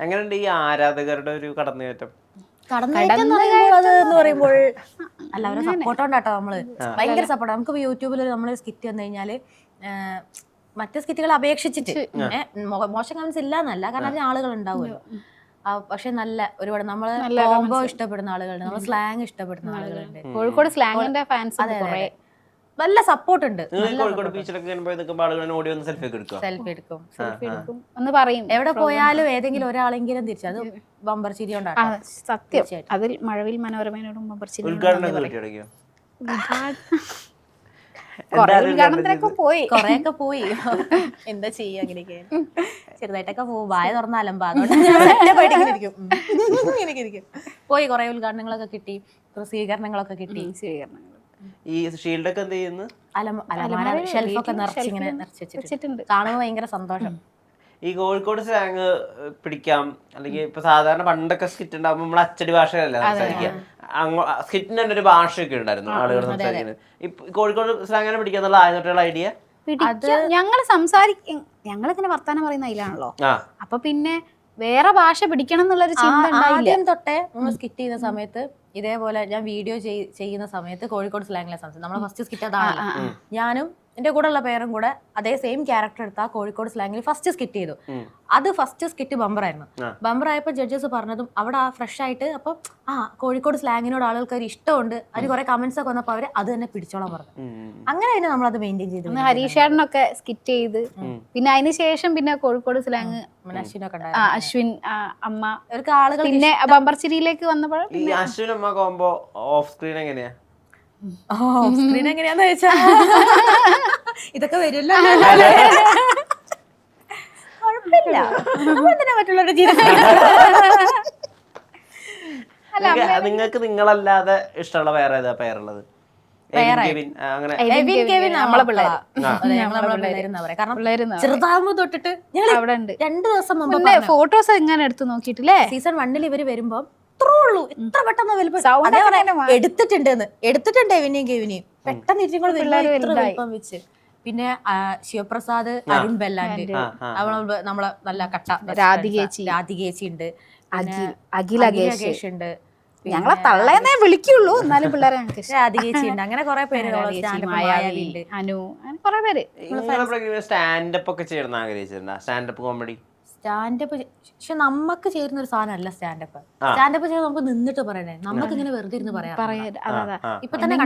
എങ്ങനെയുണ്ട് ഈ ആരാധകരുടെ ഒരു കടന്നുകയറ്റം? എന്ന് പറയുമ്പോൾ അല്ല അവരെ സപ്പോർട്ട് ഉണ്ടാട്ടോ നമ്മള് ഭയങ്കര സപ്പോർട്ട്. നമുക്ക് യൂട്യൂബിൽ നമ്മള് സ്കിറ്റ് വന്നു കഴിഞ്ഞാല് മറ്റു സ്കിറ്റുകളെ അപേക്ഷിച്ചിട്ട് മോശം കമന്റ്സ് ഇല്ല എന്നല്ല, കാരണം അതിന് ആളുകൾ ഉണ്ടാവുമല്ലോ. പക്ഷെ നല്ല ഒരുപാട് നമ്മള് കോംബോ ഇഷ്ടപ്പെടുന്ന ആളുകളുണ്ട്, നമ്മള് സ്ലാങ് ഇഷ്ടപ്പെടുന്ന ആളുകളുണ്ട്. കോഴിക്കോട് സ്ലാങ്ങിന്റെ ഫാൻസ് നല്ല സപ്പോർട്ട് ഉണ്ട്. കോഴിക്കോട് ബീച്ചിലൊക്കെ ഓടി വന്ന് സെൽഫി സെൽഫി എടുക്കും എന്ന് പറയും. എവിടെ പോയാലും ഏതെങ്കിലും ഒരാളെങ്കിലും തിരിച്ചു അത് ബമ്പർ ചിരി കൊണ്ടാണ് സത്യം. അതിൽ മഴവിൽ മനോരമയോടും ബമ്പർ ചിരി ഉദ്ഘാടനത്തിനൊക്കെ പോയി, കൊറേയൊക്കെ പോയി. എന്താ ചെയ്യാ, അങ്ങനെയൊക്കെ ചെറുതായിട്ടൊക്കെ പോകും. വായ തുറന്നാലമ്പ, അതുകൊണ്ട് പോയി. കുറെ ഉദ്ഘാടനങ്ങളൊക്കെ കിട്ടി, സ്വീകരണങ്ങളൊക്കെ കിട്ടി. ഈ ഷീൽഡൊക്കെ എന്ത് ചെയ്യുന്നു? ഷെൽഫൊക്കെ നിറച്ചിങ്ങനെ നിറച്ച് വെച്ചിട്ടുണ്ട്. കാണുമ്പോൾ ഭയങ്കര സന്തോഷം. ഈ കോഴിക്കോട് സ്ലാങ് പിടിക്കാം, അല്ലെങ്കിൽ ഇപ്പൊ സാധാരണ പണ്ടൊക്കെ സ്കിറ്റ് ഉണ്ടാകുമ്പോൾ നമ്മൾ അച്ചടി ഭാഷയല്ല സംസാരിക്കുക. സ്കിറ്റിന് തന്നെ ഒരു ഭാഷയൊക്കെ ഉണ്ടായിരുന്നു ആളുകൾ സംസാരിക്കുന്നത്. ഈ കോഴിക്കോട് സ്ലാങ്ങിനെ പിടിക്കാന്നുള്ള ആദ്യമായിട്ടുള്ള ഐഡിയ ഞങ്ങളിങ്ങനെ വർത്താനം പറയുന്ന അതിലാണല്ലോ. അപ്പൊ പിന്നെ വേറെ ഭാഷ പിടിക്കണം എന്നുള്ളൊരു ചിന്ത ആദ്യം തൊട്ടേ നമ്മൾ സ്കിറ്റ് ചെയ്യുന്ന സമയത്ത് ഇതേപോലെ ഞാൻ വീഡിയോ ചെയ്യുന്ന സമയത്ത് കോഴിക്കോട് സ്ലാങ്ങിലെ സംസാരിച്ചു. നമ്മളെ ഫസ്റ്റ് സ്കിറ്റ് അതാണ്. ഞാനും എന്റെ കൂടെ ഉള്ള പേരും കൂടെ അതേ സെയിം ക്യാരക്ടർ എടുത്താൽ കോഴിക്കോട് സ്ലാങ്ങിൽ ഫസ്റ്റ് സ്കിറ്റ് ചെയ്തു. അത് ഫസ്റ്റ് സ്കിറ്റ് ബമ്പറായിരുന്നു. ബമ്പറായപ്പോൾ ജഡ്ജസ് പറഞ്ഞതും അവിടെ ഫ്രഷ് ആയിട്ട് അപ്പൊ കോഴിക്കോട് സ്ലാങ്ങിനോട് ആളുകൾക്ക് ഒരു ഇഷ്ടമുണ്ട്, അതിന് കുറെ കമന്റ്സ് ഒക്കെ വന്നപ്പോൾ അവര് അത് തന്നെ പിടിച്ചോളാൻ പറഞ്ഞു. അങ്ങനെ തന്നെ നമ്മളത് മെയിൻറ്റെയിൻ ചെയ്തു. ഹരീഷേട്ടനൊക്കെ സ്കിറ്റ് ചെയ്ത് പിന്നെ അതിന് ശേഷം പിന്നെ കോഴിക്കോട് സ്ലാങ് അശ്വിൻ അമ്മ ഇവർക്ക് ആളുകൾ പിന്നെ ബമ്പർച്ചിരിയിലേക്ക് വന്നപ്പോൾ അശ്വിൻ അമ്മ കോംബോ ഓഫ് സ്ക്രീൻ എങ്ങനെയാ? സ്ക്രീൻ എങ്ങനെയാന്ന് ചോദിച്ചാ ഇതൊക്കെ വരുമല്ലോ, കുഴപ്പമില്ല. നമ്മളെന്തിനാ മറ്റുള്ളവരുടെ ജീവിതം? നിങ്ങൾക്ക് നിങ്ങളല്ലാതെ ഇഷ്ടമുള്ള വേറെ ഏതാ പേരുള്ളത്? ചെറുതാകുമ്പോ തൊട്ടിട്ട് അവിടെ ഉണ്ട്. 2 ദിവസം മുമ്പ് ഫോട്ടോസ് എങ്ങനെ എടുത്തു നോക്കിയിട്ടില്ലേ? സീസൺ 1 ഇവര് വരുമ്പോ ഉള്ളൂ ഇത്ര പെട്ടെന്ന് എടുത്തിട്ടുണ്ട് എവിനെയും കെവിനെയും പെട്ടെന്ന് വലിപ്പം വെച്ച്. പിന്നെ ശിവപ്രസാദ്, അരുൺ ബെല്ലാൻഡ്, നമ്മളെ നല്ല കട്ട രാധികേച്ചി ഉണ്ട്, അഖിലേഷ് ഉണ്ട്, ഞങ്ങളെ തള്ളേന്നേ വിളിക്കുള്ളൂ, എന്നാലും പിള്ളേരെ രാധികേച്ചി ഉണ്ട്. അങ്ങനെ കുറെ പേര്, അനു, അങ്ങനെ കുറെ പേര്. സ്റ്റാൻഡപ്പ് ഒക്കെ ചെയ്യണം ആഗ്രഹിച്ചിട്ടുണ്ടോ? സ്റ്റാൻഡപ്പ് കോമഡി സ്റ്റാൻഡപ്പ് പക്ഷെ നമുക്ക് ചേരുന്ന ഒരു സാധനമല്ല സ്റ്റാൻഡപ്പ്. സ്റ്റാൻഡപ്പ് ചെയ്ത് നമുക്ക് നിന്നിട്ട് പറയണേ, നമുക്ക് ഇങ്ങനെ വെറുതെ ഇരുന്ന് പറയാം. ഇപ്പൊ തന്നെ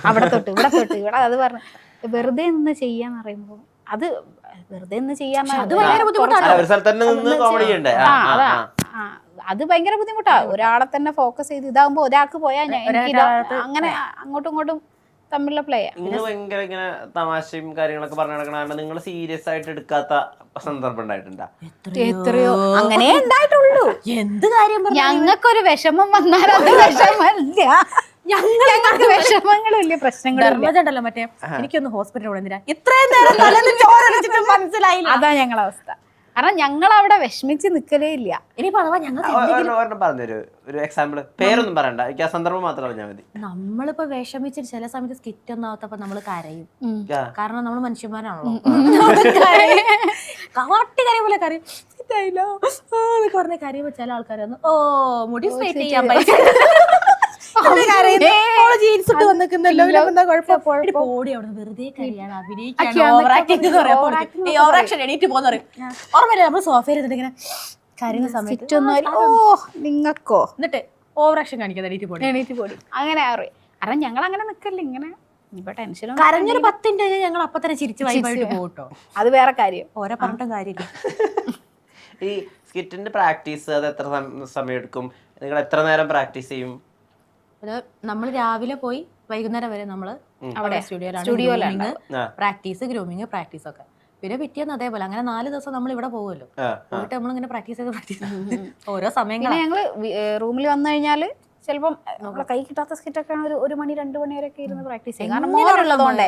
അവിടെ തൊട്ട് ഇവിടെ തൊട്ട് ഇവിടെ അത് പറഞ്ഞു വെറുതെ നിന്ന് ചെയ്യാന്ന് പറയുമ്പോ അത് വെറുതെ നിന്ന് ചെയ്യാൻ അത് ഭയങ്കര ബുദ്ധിമുട്ടാ. ഒരാളെ തന്നെ ഫോക്കസ് ചെയ്ത് ഇതാകുമ്പോ ഒരാൾക്ക് പോയാൽ അങ്ങനെ അങ്ങോട്ടും ഇങ്ങോട്ടും തമ്മിലുള്ള പ്ലേ. ഭയങ്കര ഇങ്ങനെ തമാശയും കാര്യങ്ങളൊക്കെ പറഞ്ഞു നടക്കണ നിങ്ങൾ സീരിയസ് ആയിട്ട് എടുക്കാത്ത സന്ദർഭം ഉണ്ടായിട്ടുണ്ടോ? എത്രയോ അങ്ങനെ ഉണ്ടായിട്ടുള്ളൂ. എന്ത് കാര്യം ഞങ്ങൾക്കൊരു വിഷമം വന്നാൽ അത് വിഷമല്ല, ഞങ്ങൾക്ക് വിഷമങ്ങളും ഇല്ല പ്രശ്നങ്ങളുണ്ടല്ലോ. മറ്റേ എനിക്കൊന്ന് ഹോസ്പിറ്റലിൽ കൊണ്ടുവന്നില്ല, ഇത്രയും നേരം മനസ്സിലായില്ല. അതാ ഞങ്ങളെ അവസ്ഥ. കാരണം ഞങ്ങൾ അവിടെ വിഷമിച്ച് നിൽക്കലേ ഇല്ല. ഇനിയിപ്പോ അഥവാ ഞങ്ങൾ ഒരു എക്സാമ്പിൾ, പേരൊന്നും പറയണ്ട, എനിക്ക് ആ സന്ദർഭം മാത്രം പറഞ്ഞാൽ മതി. നമ്മളിപ്പോ വിഷമിച്ചിട്ട് ചില സമയത്ത് സ്കിറ്റ് ഒന്നും ആവാത്തപ്പോ നമ്മള് കരയും. കാരണം നമ്മൾ മനുഷ്യന്മാരാണല്ലോ. കാട്ടി പോലെ കരയും. പറഞ്ഞ കരയുമ്പോ ചില ആൾക്കാർ മുടി സ്ട്രൈറ്റ് ചെയ്യാൻ പറ്റും, ജീൻസ് ഇട്ട് വന്നിക്കുന്നല്ലോ, ഓടി അവിടെ വെറുതെ കരയാണ്, അഭിനയിക്കാൻ എണീറ്റ് പോകുന്ന പറയും. ഓർമ്മയില്ല നമ്മൾ സോഫയിൽ ഇങ്ങനെ കരയുന്ന സമയത്ത് നിങ്ങൾക്കോ എന്നിട്ട് ഓവർ ആക്ഷൻ കാണിക്കാതെ എണീറ്റ് പോടി അങ്ങനെ അറിയാം. കാരണം ഞങ്ങൾ അങ്ങനെ നിക്കല്ലേ, ഇങ്ങനെ ഇപ്പൊ ടെൻഷനും കരഞ്ഞൊരു 10 മിനിറ്റ് ഞങ്ങൾ അപ്പൊ തന്നെ ചിരിച്ച് വൈബായിട്ട് പോകട്ടോ. അത് വേറെ കാര്യം, ഓരോ പറഞ്ഞിട്ടും കാര്യമില്ല. ഈ സ്കിറ്റിന്റെ പ്രാക്ടീസ് അത് എത്ര സമയം എടുക്കും? നിങ്ങൾ എത്ര നേരം പ്രാക്ടീസ് ചെയ്യും? നമ്മൾ രാവിലെ പോയി വൈകുന്നേരം വരെ നമ്മള് അവിടെ സ്റ്റുഡിയോയിലാണ് പ്രാക്ടീസ്, ഗ്രൂമിങ്, പ്രാക്ടീസ് ഒക്കെ. പിന്നെ പിറ്റേന്ന് അതേപോലെ അങ്ങനെ 4 ദിവസം നമ്മൾ ഇവിടെ പോകുമല്ലോ. പോയിട്ട് നമ്മളിങ്ങനെ പ്രാക്ടീസ് ഓരോ സമയങ്ങളും. ഞങ്ങള് റൂമിൽ വന്നു കഴിഞ്ഞാല് ചിലപ്പം നമ്മളെ കൈ കിട്ടാത്ത സ്കിറ്റൊക്കെ 1 മണി 2 മണി വരെയൊക്കെ ഇരുന്ന് പ്രാക്ടീസ് ചെയ്യും. കാരണം മോനുള്ളതുകൊണ്ടേ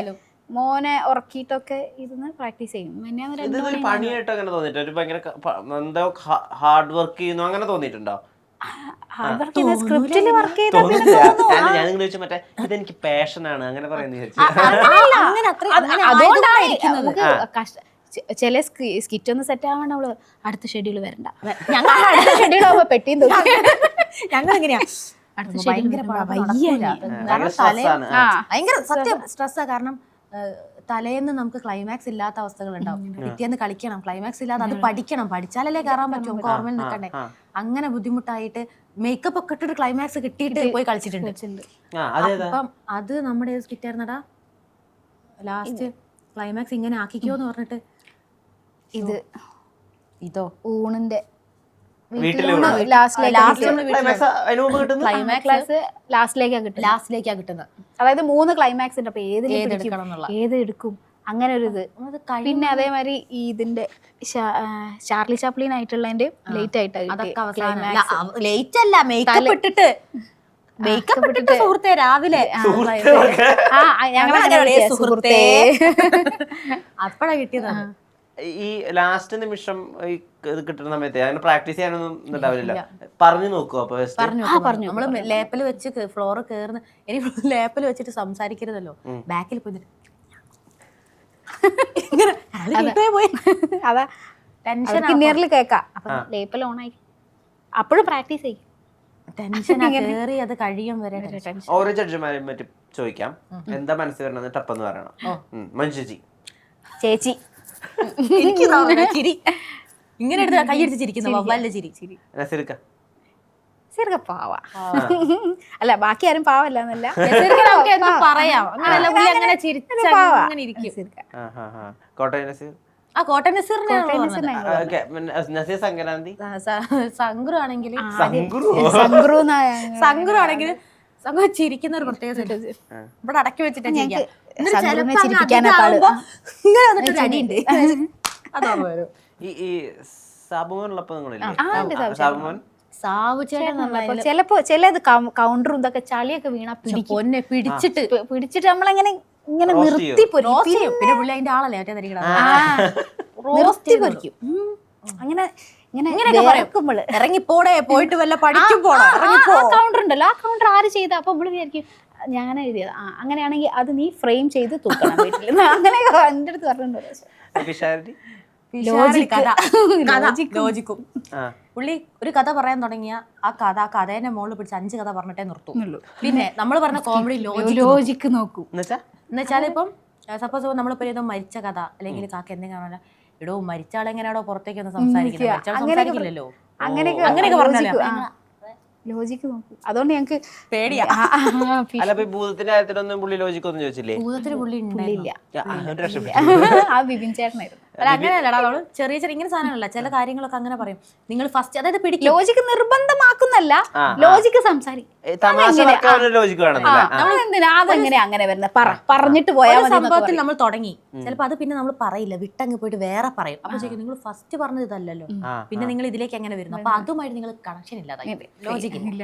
മോനെ ഉറക്കിയിട്ടൊക്കെ ഇരുന്ന് പ്രാക്ടീസ് ചെയ്യും. പണിയായിട്ട് അങ്ങനെ തോന്നിട്ടോ? ഒരു ഭയങ്കര എന്തോ ഹാർഡ് വർക്ക് ചെയ്യുന്നു അങ്ങനെ തോന്നിയിട്ടുണ്ടോ? സ്ക്രിപ്റ്റില് വർക്ക് ചെയ്ത മറ്റേ ഇതെനിക്ക് പാഷനാണ് അങ്ങനെ പറയുന്നത്. ചില സ്കിറ്റ് ഒന്ന് സെറ്റ് ആവാണ്ട് അവള് അടുത്ത ഷെഡ്യൂൾ വരണ്ട, ഞങ്ങൾ അടുത്ത ഷെഡ്യൂൾ ആവുമ്പോ പെട്ടിയും തൂക്കി ഞങ്ങൾ എങ്ങനെയാ അടുത്ത ഷെഡ്യൂൾ കാരണം ഭയങ്കര സത്യം സ്ട്രെസ്സാ. കാരണം തലേന്ന് നമുക്ക് ക്ലൈമാക്സ് ഇല്ലാത്ത അവസ്ഥകൾ ഉണ്ടാവും. പിറ്റേന്ന് കളിക്കണം, ക്ലൈമാക്സ് ഇല്ലാതെ അത് പഠിക്കണം, പഠിച്ചാലല്ലേ കയറാൻ പറ്റും, നമുക്ക് ഓർമ്മയിൽ നിൽക്കണ്ടേ. അങ്ങനെ ബുദ്ധിമുട്ടായിട്ട് മേക്കപ്പ് ഒക്കെ ഇട്ടിട്ട് ക്ലൈമാക്സ് കിട്ടിയിട്ട് പോയി കളിച്ചിട്ടുണ്ട്. അപ്പം അത് നമ്മുടെ ഏത് സ്കിറ്റ് ആയിരുന്നടാ, ലാസ്റ്റ് ക്ലൈമാക്സ് ഇങ്ങനെ ആക്കിക്കോന്ന് പറഞ്ഞിട്ട് ഇതോ ഊണിന്റെ ലാസ്റ്റിലേക്കാ കിട്ടുന്നത്. അതായത് 3 ക്ലൈമാക്സ് ഉണ്ട്, അപ്പൊ ഏത് എടുക്കും അങ്ങനെ ഒരു ഇത്. പിന്നെ അതേമാതിരി ഈ ഇതിന്റെ ചാർലി ചാപ്ലിൻ ആയിട്ടുള്ളതിന്റെ ലേറ്റ് ആയിട്ടാണ്, ലേറ്റ് അല്ല മേക്കപ്പ് ഇട്ടിട്ട് സുഹൃത്തെ രാവിലെ സുഹൃത്തേ അപ്പഴാ കിട്ടിയതാണ്. ഈ ലാസ്റ്റ് നിമിഷം ഇത് കിട്ടുന്ന സമയത്ത് അങ്ങനെ പ്രാക്ടീസ് ചെയ്യാനൊന്നും ഉണ്ടാവില്ല, പറഞ്ഞു നോക്കുവോ? അപ്പൊ പറഞ്ഞു നമ്മള് ലേപ്പിൽ വെച്ച് ഫ്ലോർ കേറുന്ന, ഇനി ലേപ്പിൽ വെച്ചിട്ട് സംസാരിക്കരുതല്ലോ, ബാക്കിൽ പോയി അതാ ടെൻഷൻ ഇന്നറിൽ കേക്കാം. അപ്പൊ ലേപ്പിൽ ഓണായി അപ്പോഴും പ്രാക്ടീസ് ചെയ്യും. ടെൻഷൻ കേറി അത് കഴിയും വരെ ഓരോ ജഡ്ജിമാരെയും പറ്റി ചോദിക്കാം, എന്താ മനസ്സിൽ വരണമെന്ന് ടപ്പെന്ന് പറയണം. മഞ്ജു ചേച്ചി ചിരി ഇങ്ങനെ എടുത്ത് കൈയടിച്ച് ചിരിക്കുന്നു, വവ്വാലിന്റെ ചിരി. നസീർക്ക പാവ അല്ല, ബാക്കി ആരും പാവല്ല എന്നല്ല, പറയാം. അങ്ങനെ കോട്ടയം സങ്കുറു ആണെങ്കിൽ സംഘം ചിരിക്കുന്ന ഒരു പ്രത്യേക ഇവിടെ അടക്കി വെച്ചിട്ട് ചിലപ്പോ ചിലത് കൗണ്ടറും ഇതൊക്കെ ചളിയൊക്കെ വീണ പിടിച്ചിട്ട് നമ്മളെങ്ങനെ ഇങ്ങനെ നിർത്തി പൊരിക്കും. പിന്നെ പുള്ളി അതിന്റെ ആളല്ലേ നിർത്തി പൊരിക്കും. അങ്ങനെ ഇറങ്ങിപ്പോടെ പോയിട്ട് വല്ല പഠിക്കുമ്പോ കൗണ്ടർ ഉണ്ടല്ലോ, ആ കൗണ്ടർ ആര് ചെയ്ത അപ്പൊ നമ്മള് വിചാരിക്കും ഞാൻ എഴുതിയത് അങ്ങനെയാണെങ്കിൽ അത് നീ ഫ്രെയിം ചെയ്ത് തൂക്കണം വീട്ടിൽ. അങ്ങനെ എന്റെ അടുത്ത് പറഞ്ഞിട്ടുണ്ടല്ലോ. ലോജിക്കും പുള്ളി ഒരു കഥ പറയാൻ തുടങ്ങിയ ആ കഥേന്റെ മുകളിൽ പിടിച്ച് 5 കഥ പറഞ്ഞിട്ടേ നിർത്തുള്ളൂ. പിന്നെ നമ്മൾ പറഞ്ഞ കോമഡി ലോജിക്ക് നോക്കൂ. എന്നുവെച്ചാൽ ഇപ്പം സപ്പോസ് നമ്മളിപ്പോ ഏതോ മരിച്ച കഥ അല്ലെങ്കിൽ കാക്ക എന്തെങ്കിലും ഇടോ മരിച്ച ആളെങ്ങനെയാണോ പുറത്തേക്ക് ഒന്ന് സംസാരിക്കുന്നത്, സംസാരിക്കില്ലല്ലോ, അങ്ങനെയൊക്കെ പറഞ്ഞാലോ ലോജിക്ക് നോക്കൂ. അതുകൊണ്ട് ഞങ്ങക്ക് പേടിയാ. ഭൂതത്തിന്റെ കാര്യത്തിലൊന്നും പുള്ളി ലോജിക്ക് ഒന്നും ചോദിച്ചില്ലേ? ഭൂതത്തിന് പുള്ളി ഉണ്ടായില്ല, ആ ബിബിൻ ചേട്ടനായിരുന്നു. അല്ല അങ്ങനെയല്ലടാ, നമ്മള് ചെറിയ ഇങ്ങനെ സാധനമല്ല, ചില കാര്യങ്ങളൊക്കെ അങ്ങനെ പറയും. നിങ്ങൾ ഫസ്റ്റ് അതായത് പിടിക്കും, ലോജിക്ക് നിർബന്ധമാക്കുന്നല്ല, ലോജിക്ക് സംസാരിക്കും. അങ്ങനെ വരുന്നത് പറഞ്ഞിട്ട് പോയാൽ സംഭവത്തിൽ നമ്മൾ തുടങ്ങി, ചിലപ്പോ അത് പിന്നെ നമ്മൾ പറയില്ല, വിട്ടങ്ങ് പോയിട്ട് വേറെ പറയും. അപ്പൊ ചോദിക്കും നിങ്ങൾ ഫസ്റ്റ് പറഞ്ഞത് ഇതല്ലല്ലോ, പിന്നെ നിങ്ങൾ ഇതിലേക്ക് എങ്ങനെ വരുന്നു, അപ്പൊ അതുമായിട്ട് നിങ്ങൾ കണക്ഷൻ ഇല്ലാതായി, ലോജിക്കില്ല.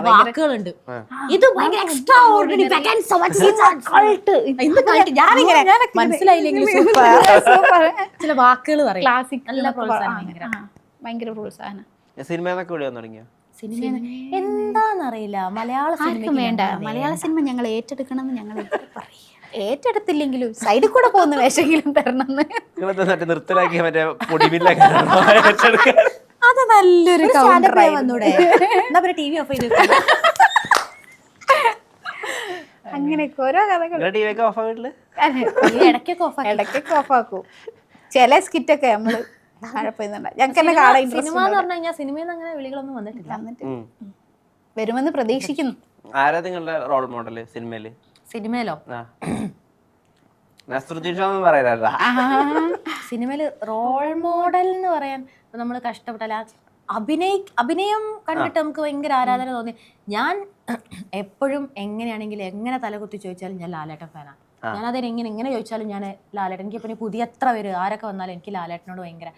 വാക്കുകളുണ്ട്, ഇത് ഭയങ്കര മനസ്സിലായില്ലെങ്കിൽ ചില വാക്കുകൾ പറയും. ക്ലാസിക് നല്ല പ്രോത്സാഹനം, ഭയങ്കര പ്രോത്സാഹനം. സിനിമ എന്താന്നറിയില്ല, മലയാള സിനിമ വേണ്ട, മലയാള സിനിമ ഞങ്ങൾ ഏറ്റെടുക്കണം എന്ന് ഞങ്ങൾ പറയും. ഏറ്റെടുത്തില്ലെങ്കിലും സൈഡിൽ കൂടെ പോകുന്ന വേഷമെങ്കിലും തരണം. അത് നല്ലൊരു വന്നൂടെ, എന്നാ പിന്നെ TV ഓഫ് ചെയ്ത് അങ്ങനെയൊക്കെ ഓരോ കഥകൾ ഇടയ്ക്കൊക്കെ ഓഫാക്കും. ചില സ്കിറ്റൊക്കെ നമ്മള് സിനിമ എന്ന് പറഞ്ഞു കഴിഞ്ഞാൽ സിനിമയിൽ നിന്ന് അങ്ങനെ വിളികളൊന്നും വന്നിട്ടില്ല, വരുമെന്ന് പ്രതീക്ഷിക്കുന്നു. ആരാ നിങ്ങളുടെ റോൾ മോഡൽ സിനിമയിലോ? സിനിമയില് റോൾ മോഡൽ എന്ന് പറയാൻ നമ്മള് കഷ്ടപ്പെട്ടാൽ അഭിനയം കണ്ടിട്ട് നമുക്ക് ഭയങ്കര ആരാധന തോന്നി. ഞാൻ എപ്പോഴും എങ്ങനെയാണെങ്കിലും എങ്ങനെ തലകുത്തി ചോദിച്ചാലും ഞാൻ ലാലേട്ടൻ ഫാനാണ്. ഞാനതിന് എങ്ങനെ ചോദിച്ചാലും ഞാൻ ലാലേട്ടൻ, എനിക്ക് പിന്നെ പുതിയ എത്ര പേര് ആരൊക്കെ വന്നാലും എനിക്ക് ലാലേട്ടനോട് ഭയങ്കര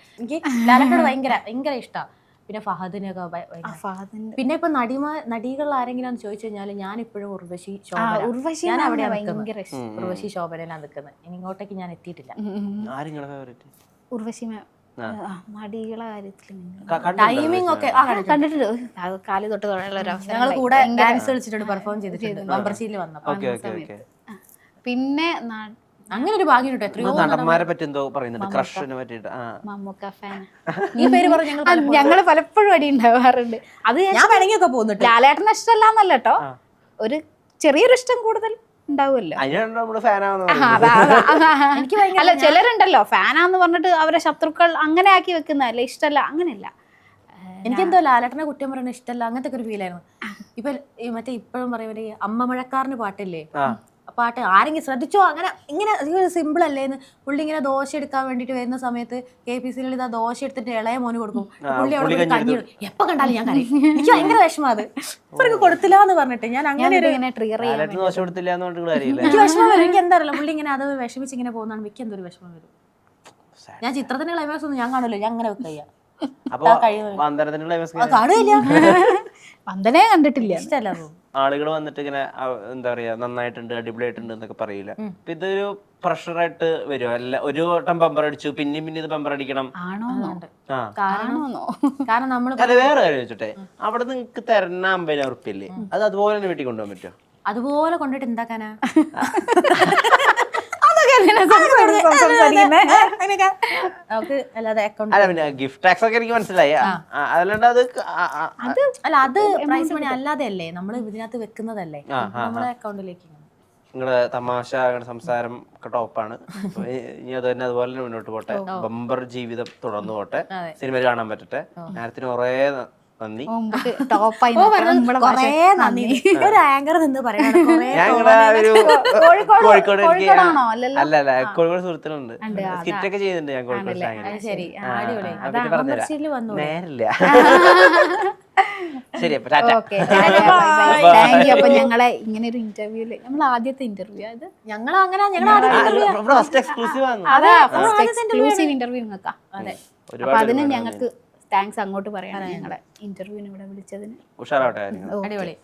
ഇഷ്ടമാണ്. പിന്നെ ഫഹദിനൊക്കെ പിന്നെ ഇപ്പൊ നടികൾ ആരെങ്കിലും ചോദിച്ചു കഴിഞ്ഞാൽ ഞാൻ ഇപ്പോഴും ഉർവശി ശോഭനയിലാണ് നിൽക്കുന്നത്. ഇനി ഇങ്ങോട്ടേക്ക് ഞാൻ എത്തിയിട്ടില്ല. ഉർവശി നടികളെ കാര്യത്തിൽ ടൈമിംഗ് ഒക്കെ കണ്ടിട്ടുണ്ട്. കാല് തൊട്ട് തൊഴിലുള്ള ഞങ്ങൾ കൂടെ ഡാൻസ് കളിച്ചിട്ടുണ്ട്, പെർഫോം ചെയ്തിട്ടുണ്ട്. മെമ്പർഷിപ്പിൽ വന്നപ്പോൾ പിന്നെ അങ്ങനെ ഒരു ഭാഗ്യം കേട്ടോ. എത്രയോ നടന്മാരെ പറ്റി എന്തോ പറയുന്നുണ്ട്, ക്രഷിനെ പറ്റിട്ട്. മമ്മൂക്ക ഫാൻ. ഈ പേര് പറഞ്ഞ് ഞങ്ങള് പലപ്പോഴും അടി ഉണ്ടാവാറുണ്ട്. അത് ഞാൻ വേണമെങ്കിൽ പോകുന്നുണ്ട്. ലാലേട്ടന് ഇഷ്ടമല്ലാന്നല്ല കേട്ടോ, ഒരു ചെറിയൊരു ഇഷ്ടം കൂടുതൽ ഉണ്ടാവുമല്ലോ. അല്ല ചിലരുണ്ടല്ലോ ഫാനാന്ന് പറഞ്ഞിട്ട് അവരെ ശത്രുക്കൾ അങ്ങനെ ആക്കി വെക്കുന്നതല്ല, ഇഷ്ടമല്ല അങ്ങനെയല്ല. എനിക്കെന്തോ ലാലേട്ടനെ കുറ്റം പറയുന്നത് ഇഷ്ടമല്ല, അങ്ങനത്തെ ഒരു ഫീലായിരുന്നു. ഇപ്പൊ മറ്റേ ഇപ്പോഴും പറയുമ്പോൾ ഈ അമ്മ മഴക്കാരന് പാട്ടില്ലേ, പാട്ട് ആരെങ്കിലും ശ്രദ്ധിച്ചോ, അങ്ങനെ ഇങ്ങനെ സിമ്പിൾ അല്ലേന്ന്. പുള്ളി ഇങ്ങനെ ദോശ എടുക്കാൻ വേണ്ടിട്ട് വരുന്ന സമയത്ത് KPCയിൽ ഇതാ ദോശ എടുത്തിട്ട് ഇളയ മോന് കൊടുക്കും. പുള്ളി അവിടെ കഞ്ഞി എപ്പൊ കണ്ടാലും ഞാൻ കരയും. എനിക്ക് ഭയങ്കര വിഷമം അത്. ഇവർക്ക് കൊടുത്തില്ല എന്ന് പറഞ്ഞിട്ട് ഞാൻ അങ്ങനെ ഒരു ഇങ്ങനെ ട്രിഗർ ചെയ്യാൻ എനിക്ക് വിഷമം വരും. എനിക്ക് എന്താ അറിയില്ല, പുള്ളി ഇങ്ങനെ അത് വിഷമിച്ച് ഇങ്ങനെ പോകുന്നതാണ് എനിക്ക് എന്തൊരു വിഷമം വരും. ഞാൻ ചിത്രത്തിന്റെ ക്ലൈമാക്സ് ഒന്നും ഞാൻ കാണുമല്ലോ, ഞാൻ അങ്ങനെ വെക്കുക. കാണുകയില്ല, വന്ദനേ കണ്ടിട്ടില്ല, ഇഷ്ടമല്ല. ആളുകൾ വന്നിട്ട് ഇങ്ങനെ എന്താ പറയാ നന്നായിട്ടുണ്ട് അടിപൊളിയായിട്ടുണ്ട് എന്നൊക്കെ പറയില്ല. അപ്പൊ ഇതൊരു പ്രഷറായിട്ട് വരുമോ? അല്ല ഒരു വട്ടം ബമ്പർ അടിച്ചു പിന്നെയും പിന്നെ ഇത് ബമ്പർ അടിക്കണം. കാരണം നമ്മള് അല്ല വേറെ കാര്യം വെച്ചിട്ടെ, അവിടെ നിങ്ങൾക്ക് തരുന്ന 50,000 ഉറുപ്പില്ലേ, അത് അതുപോലെ തന്നെ വീട്ടിൽ കൊണ്ടുപോകാൻ പറ്റുമോ? അതുപോലെ കൊണ്ടിട്ട് എന്താക്കാനാ? അല്ല പിന്നെ ഗിഫ്റ്റ് ടാക്സ് ഒക്കെ എനിക്ക് മനസ്സിലായി, അതല്ലാണ്ട് അത് അല്ല അത് പ്രൈസ് മണി അല്ലാതെ അല്ലേ നമ്മൾ ഇതിനകത്ത് വെക്കുന്നതല്ലേ നമ്മളെ അക്കൗണ്ടിലേക്ക്. നിങ്ങളെ തമാശ സംസാരം ഒക്കെ ടോപ്പാണ്. ഇനി അത് തന്നെ അതുപോലെ തന്നെ മുന്നോട്ട് പോട്ടെ, ബമ്പർ ജീവിതം തുടർന്നു പോട്ടെ, സിനിമയിൽ കാണാൻ പറ്റട്ടെ. നേരത്തിന് കുറേ നന്ദി. ഒരു ആങ്കർ നിന്ന് കോഴിക്കോട് അല്ല കോഴിക്കോട് സുഹൃത്തുക്കളുണ്ട്, സ്കിറ്റ് ഒക്കെ ചെയ്യുന്നുണ്ട് ഞാൻ കോഴിക്കോട്. പറഞ്ഞുതരാം, നേരില്ല. ശരി, അപ്പൊ അപ്പൊ ഞങ്ങളെ ഇങ്ങനെ ഒരു ഇന്റർവ്യൂല് നമ്മൾ ആദ്യത്തെ ഇന്റർവ്യൂ അത് ഞങ്ങൾ അങ്ങനെ എക്സ്ക്ലൂസീവ് ഇന്റർവ്യൂ നിങ്ങൾക്കാ. അപ്പൊ അതിന് ഞങ്ങൾക്ക് താങ്ക്സ് അങ്ങോട്ട് പറയണം, ഞങ്ങളെ ഇന്റർവ്യൂവിന് ഇവിടെ വിളിച്ചതിന്. ഉഷാറാവട്ടെ. അടിപൊളി.